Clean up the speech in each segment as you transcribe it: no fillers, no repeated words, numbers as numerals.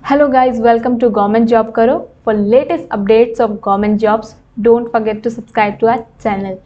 Hello guys, welcome to Government Job Karo. For latest updates of government jobs, don't forget to subscribe to our channel.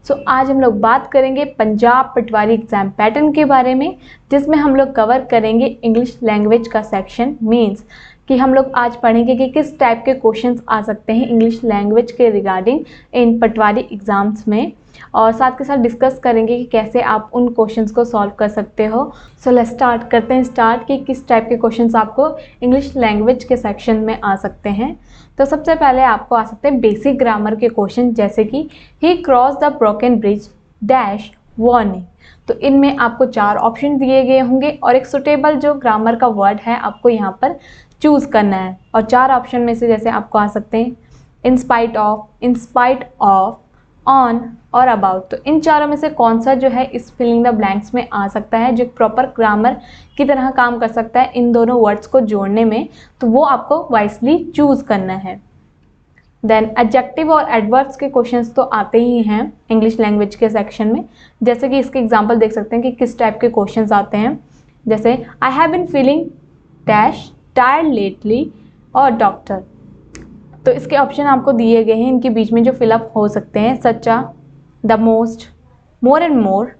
So आज हम लोग बात करेंगे पंजाब पटवारी exam pattern के बारे में, जिसमें हम लोग कवर करेंगे इंग्लिश लैंग्वेज का सेक्शन। मींस कि हम लोग आज पढ़ेंगे कि किस टाइप के क्वेश्चंस आ सकते हैं इंग्लिश लैंग्वेज के रिगार्डिंग इन पटवारी एग्जाम्स में, और साथ के साथ डिस्कस करेंगे कि कैसे आप उन क्वेश्चंस को सॉल्व कर सकते हो। सो लेट्स स्टार्ट करते हैं कि किस टाइप के क्वेश्चंस आपको इंग्लिश लैंग्वेज के सेक्शन में आ सकते हैं। तो सबसे पहले आपको आ सकते हैं बेसिक ग्रामर के क्वेश्चन, जैसे कि ही cross the broken bridge dash warning. तो इनमें आपको 4 ऑप्शन दिए गए होंगे और एक सुटेबल जो ग्रामर का वर्ड है आपको यहाँ पर चूज़ करना है। और 4 ऑप्शन में से जैसे आपको आ सकते हैं इन स्पाइट ऑफ, ऑन और अबाउट। तो इन चारों में से कौन सा जो है इस फिलिंग द ब्लैंक्स में आ सकता है, जो प्रॉपर ग्रामर की तरह काम कर सकता है इन दोनों वर्ड्स को जोड़ने में, तो वो आपको वाइसली चूज़ करना है। देन एडजेक्टिव और एडवर्ब्स के क्वेश्चंस तो आते ही हैं इंग्लिश लैंग्वेज के सेक्शन में, जैसे कि इसके एग्जांपल देख सकते हैं कि किस टाइप के क्वेश्चंस आते हैं। जैसे I have been feeling dash tired lately और डॉक्टर। तो इसके ऑप्शन आपको दिए गए हैं, इनके बीच में जो फिलअप हो सकते हैं such a, the most, more and more,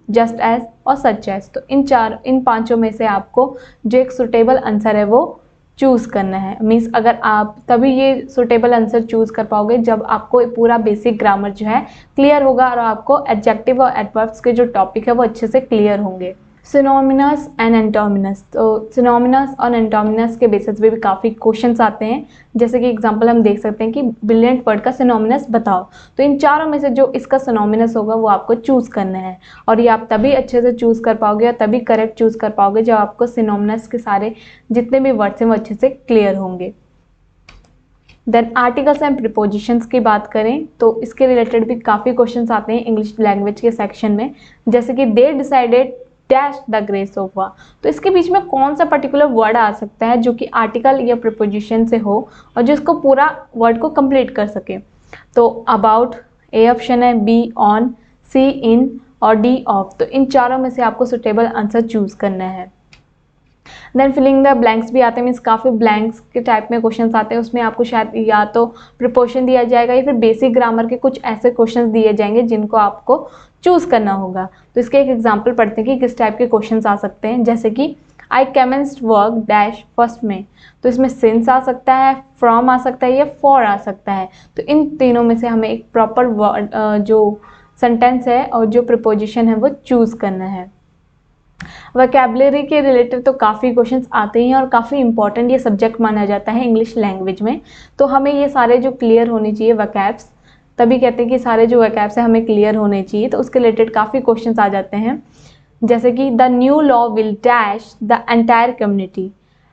just as और सच एज। तो इन पांचों में से आपको जो एक सुटेबल आंसर है वो चूज़ करना है। मीन्स अगर आप तभी ये सुटेबल आंसर चूज़ कर पाओगे जब आपको पूरा बेसिक ग्रामर जो है क्लियर होगा और आपको एडजेक्टिव और एडवर्ब्स के जो टॉपिक है वो अच्छे से क्लियर होंगे। सिनोमिनस एंड एंटोमिनस। तो सिनोमिनस और एंटोमिनस के बेसिस पे भी काफ़ी क्वेश्चंस आते हैं, जैसे कि एग्जांपल हम देख सकते हैं कि ब्रिलियंट वर्ड का सिनोमिनस बताओ। तो इन चारों में से जो इसका सिनोमिनस होगा वो आपको चूज़ करना है, और ये आप तभी अच्छे से चूज़ कर पाओगे और तभी करेक्ट चूज़ कर पाओगे जब आपको सिनोमिनस के सारे जितने भी वर्ड्स हैं वो अच्छे से क्लियर होंगे। देन आर्टिकल्स एंड प्रीपोजिशंस की बात करें तो इसके रिलेटेड भी काफ़ी क्वेश्चंस आते हैं इंग्लिश लैंग्वेज के सेक्शन में, जैसे कि they decided dash the grey sofa. तो इसके बीच में कौन सा पर्टिकुलर वर्ड आ सकता है जो कि आर्टिकल या प्रीपोजिशन से हो और जो इसको पूरा वर्ड को कंप्लीट कर सके। तो अबाउट ए ऑप्शन है, बी ऑन, सी इन और डी ऑफ। तो इन चारों में से आपको सुटेबल आंसर चूज करना है। देन फिलिंग द ब्लैंक्स भी आते हैं, मीन्स काफ़ी ब्लैंक्स के टाइप में क्वेश्चंस आते हैं, उसमें आपको शायद या तो प्रिपोर्शन दिया जाएगा या फिर बेसिक ग्रामर के कुछ ऐसे क्वेश्चंस दिए जाएंगे जिनको आपको चूज़ करना होगा। तो इसके एक एग्जांपल पढ़ते हैं कि किस टाइप के क्वेश्चंस आ सकते हैं, जैसे कि आई कमेंस्ड वर्क डैश फर्स्ट में। तो इसमें सिंस आ सकता है, फ्रॉम आ सकता है या फॉर आ सकता है। तो इन तीनों में से हमें एक प्रॉपर वर्ड जो सेंटेंस है और जो प्रिपोजिशन है वो चूज़ करना है। वोकैबुलरी के रिलेटेड तो काफ़ी क्वेश्चंस आते हैं और काफ़ी इंपॉर्टेंट ये सब्जेक्ट माना जाता है इंग्लिश लैंग्वेज में। तो हमें ये सारे जो क्लियर होने चाहिए वोकैब्स, तभी कहते हैं कि सारे जो वोकैब्स हैं हमें क्लियर होने चाहिए। तो उसके रिलेटेड काफ़ी क्वेश्चंस आ जाते हैं, जैसे कि the new law will dash the entire community,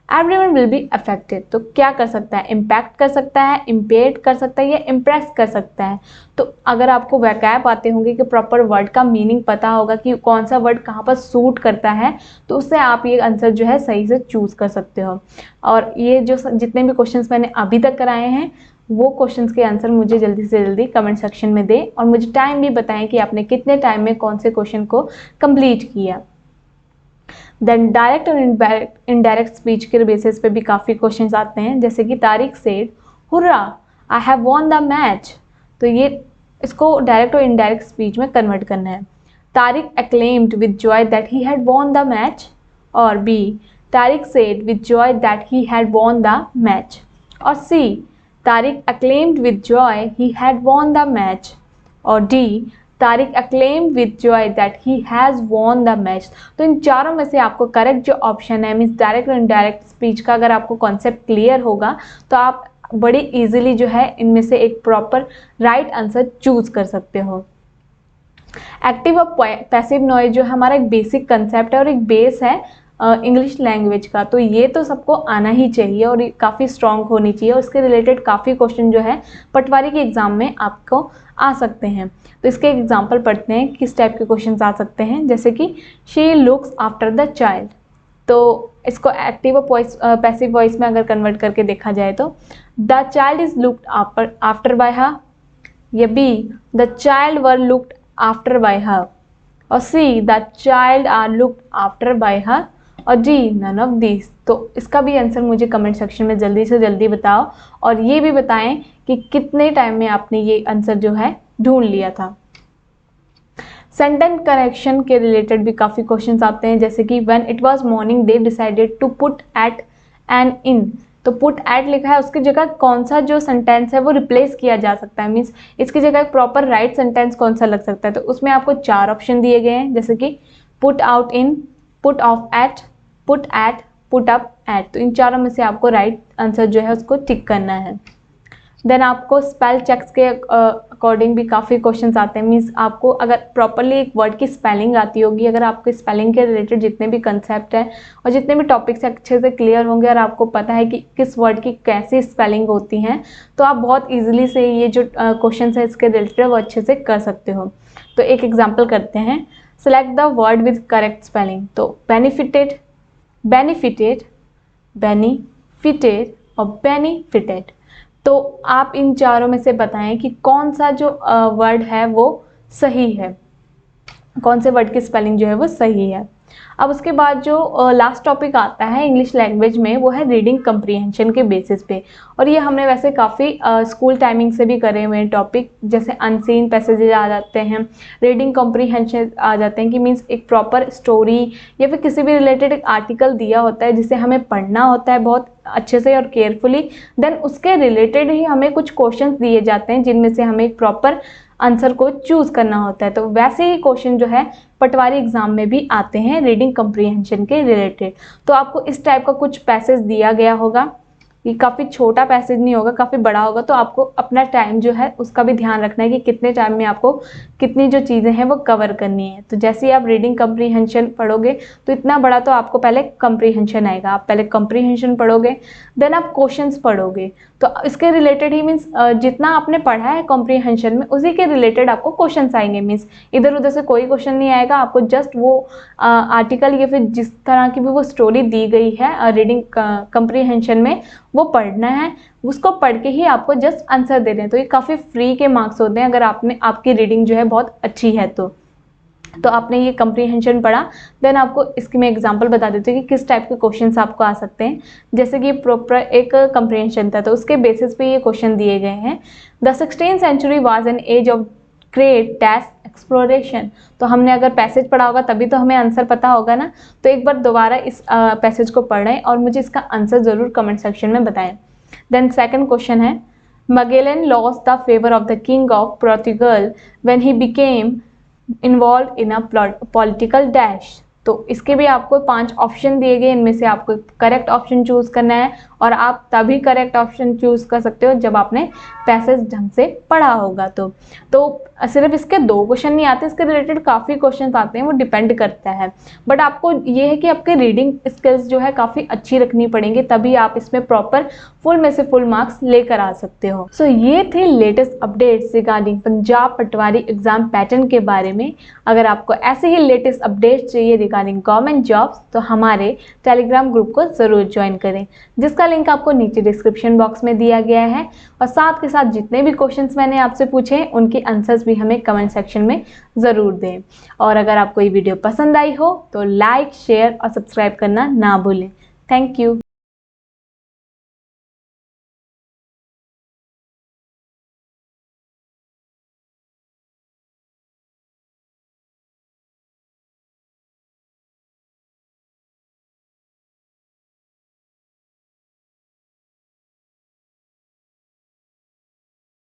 everyone will be affected. तो क्या कर सकता है, इम्पैक्ट कर सकता है, इम्पेड कर सकता है या इम्प्रेस कर सकता है। तो अगर आपको वोकैब आते होंगे कि प्रॉपर वर्ड का मीनिंग पता होगा कि कौन सा वर्ड कहाँ पर सूट करता है, तो उससे आप ये आंसर जो है सही से चूज़ कर सकते हो। और ये जो जितने भी क्वेश्चंस मैंने अभी तक कराए हैं वो क्वेश्चंस के आंसर मुझे जल्दी से जल्दी कमेंट सेक्शन में दें, और मुझे टाइम भी बताएं कि आपने कितने टाइम में कौन से क्वेश्चन को कंप्लीट किया। देन डायरेक्ट और इनडायरेक्ट स्पीच के बेसिस पे भी काफ़ी क्वेश्चंस आते हैं, जैसे कि Tariq said hurrah I have von the match. तो ये इसको डायरेक्ट और इनडायरेक्ट स्पीच में कन्वर्ट करना है। Tariq exclaimed with joy that he had won the match, और B Tariq said with joy that he had won the match, और C Tariq acclaimed with joy he had won the match, और D Tariq acclaimed with joy that he has won the match। तो इन चारों में से आपको correct जो ऑप्शन है, मीन्स डायरेक्ट और इनडायरेक्ट स्पीच का अगर आपको कॉन्सेप्ट क्लियर होगा तो आप बड़ी इजीली जो है इनमें से एक प्रॉपर राइट आंसर चूज कर सकते हो। एक्टिव और पैसिव नॉइज जो हमारा एक बेसिक कंसेप्ट है और एक बेस है इंग्लिश लैंग्वेज का, तो ये तो सबको आना ही चाहिए और काफ़ी स्ट्रॉन्ग होनी चाहिए, और इसके रिलेटेड काफ़ी क्वेश्चन जो है पटवारी के एग्जाम में आपको आ सकते हैं। तो इसके एग्जांपल पढ़ते हैं किस टाइप के क्वेश्चंस आ सकते हैं, जैसे कि she looks after the child. तो इसको एक्टिव और पैसिव वॉइस में अगर कन्वर्ट करके देखा जाए तो the child is looked after by her, या B the child were looked after by her, और C the child are looked after by her, और डी नन ऑफ दिस। तो इसका भी आंसर मुझे कमेंट सेक्शन में जल्दी से जल्दी बताओ, और ये भी बताएं कि कितने टाइम में आपने ये आंसर जो है ढूंढ लिया था। सेंटेंस करेक्शन के रिलेटेड भी काफ़ी क्वेश्चंस आते हैं, जैसे कि when it was morning they decided to put at an in. तो पुट एट लिखा है, उसकी जगह कौन सा जो सेंटेंस है वो रिप्लेस किया जा सकता है, मीन्स इसकी जगह एक प्रॉपर राइट सेंटेंस कौन सा लग सकता है। तो उसमें आपको 4 ऑप्शन दिए गए हैं, जैसे कि put out in, put off at, put at, put up at. तो इन चारों में से आपको राइट आंसर जो है उसको टिक करना है। देन आपको स्पेल चेक्स के अकॉर्डिंग भी काफ़ी क्वेश्चंस आते हैं, मीन्स आपको अगर प्रॉपरली एक वर्ड की स्पेलिंग आती होगी, अगर आपको स्पेलिंग के रिलेटेड जितने भी कंसेप्ट हैं और जितने भी टॉपिक्स अच्छे से क्लियर होंगे और आपको पता है कि किस वर्ड की कैसी स्पेलिंग होती हैं, तो आप बहुत ईजिली से ये जो क्वेश्चन है इसके रिलेटेड वो अच्छे से कर सकते हो। तो एक एग्जाम्पल करते हैं, select the word with correct spelling. तो बेनिफिटेड, बेनिफिटेड, बेनिफिटेड और बेनिफिटेड। तो आप इन चारों में से बताएं कि कौन सा जो वर्ड है वो सही है, कौन से वर्ड की स्पेलिंग जो है वो सही है। अब उसके बाद जो लास्ट टॉपिक आता है इंग्लिश लैंग्वेज में, वो है रीडिंग कम्प्रीहेंशन के बेसिस पे। और ये हमने वैसे काफ़ी स्कूल टाइमिंग से भी करे हुए हैं टॉपिक, जैसे अनसीन पैसेजेस आ जाते हैं, रीडिंग कम्प्रीहेंशन आ जाते हैं, कि मीन्स एक प्रॉपर स्टोरी या फिर किसी भी रिलेटेड एक आर्टिकल दिया होता है जिसे हमें पढ़ना होता है बहुत अच्छे से और केयरफुली, देन उसके रिलेटेड ही हमें कुछ क्वेश्चंस दिए जाते हैं जिनमें से हमें एक प्रॉपर आंसर को चूज करना होता है। तो वैसे ही क्वेश्चन जो है पटवारी एग्जाम में भी आते हैं रीडिंग कम्प्रीहेंशन के रिलेटेड। तो आपको इस टाइप का कुछ पैसेज दिया गया होगा, ये काफ़ी छोटा पैसेज नहीं होगा, काफ़ी बड़ा होगा, तो आपको अपना टाइम जो है उसका भी ध्यान रखना है कि कितने टाइम में आपको कितनी जो चीज़ें हैं वो कवर करनी है। तो जैसे ही आप रीडिंग कम्प्रीहेंशन पढ़ोगे तो इतना बड़ा तो आपको पहले कम्प्रीहेंशन आएगा, आप पहले कम्प्रीहेंशन पढ़ोगे, देन आप क्वेश्चंस पढ़ोगे। तो इसके रिलेटेड ही मीन्स जितना आपने पढ़ा है कॉम्प्रीहेंशन में उसी के रिलेटेड आपको क्वेश्चंस आएंगे, मीन्स इधर उधर से कोई क्वेश्चन नहीं आएगा। आपको जस्ट वो आर्टिकल या फिर जिस तरह की भी वो स्टोरी दी गई है रीडिंग कॉम्प्रीहेंशन में वो पढ़ना है, उसको पढ़ के ही आपको जस्ट आंसर दे दें। तो ये काफ़ी फ्री के मार्क्स होते हैं अगर आपकी रीडिंग जो है बहुत अच्छी है। तो आपने ये कम्प्रीहेंशन पढ़ा, देन आपको इसकी मैं एग्जांपल बता देती हूँ कि किस टाइप के क्वेश्चंस आपको आ सकते हैं। जैसे कि प्रॉपर एक कम्प्रीहेंशन था, तो उसके बेसिस पे ये क्वेश्चन दिए गए हैं। The 16th century was an age of great dash exploration. तो हमने अगर पैसेज पढ़ा होगा तभी तो हमें आंसर पता होगा ना। तो एक बार दोबारा इस पैसेज को पढ़ें और मुझे इसका आंसर ज़रूर कमेंट सेक्शन में बताएं। देन सेकेंड क्वेश्चन है, Magellan lost the favour of the king of Portugal when he became involve in a political dash. तो इसके भी आपको 5 ऑप्शन दिए गए, इनमें से आपको करेक्ट ऑप्शन चूज करना है और आप तभी करेक्ट ऑप्शन चूज कर सकते हो जब आपने पैसेज ढंग से पढ़ा होगा। तो सिर्फ इसके 2 क्वेश्चन नहीं आते, इसके रिलेटेड काफ़ी क्वेश्चन आते हैं, वो डिपेंड करता है। बट आपको ये है कि आपके रीडिंग स्किल्स जो है काफ़ी अच्छी रखनी पड़ेंगी, तभी आप इसमें प्रॉपर फुल में से फुल मार्क्स लेकर आ सकते हो। सो ये थे लेटेस्ट अपडेट्स रिगार्डिंग पंजाब पटवारी एग्जाम पैटर्न के बारे में। अगर आपको ऐसे ही लेटेस्ट अपडेट्स चाहिए रिगार्डिंग गवर्नमेंट जॉब्स तो हमारे टेलीग्राम ग्रुप को ज़रूर ज्वाइन करें, जिसका लिंक आपको नीचे डिस्क्रिप्शन बॉक्स में दिया गया है। और साथ के साथ जितने भी क्वेश्चंस मैंने आपसे पूछे उनके आंसर्स भी हमें कमेंट सेक्शन में ज़रूर दें। और अगर आपको ये वीडियो पसंद आई हो तो लाइक, शेयर और सब्सक्राइब करना ना भूलें। Thank you.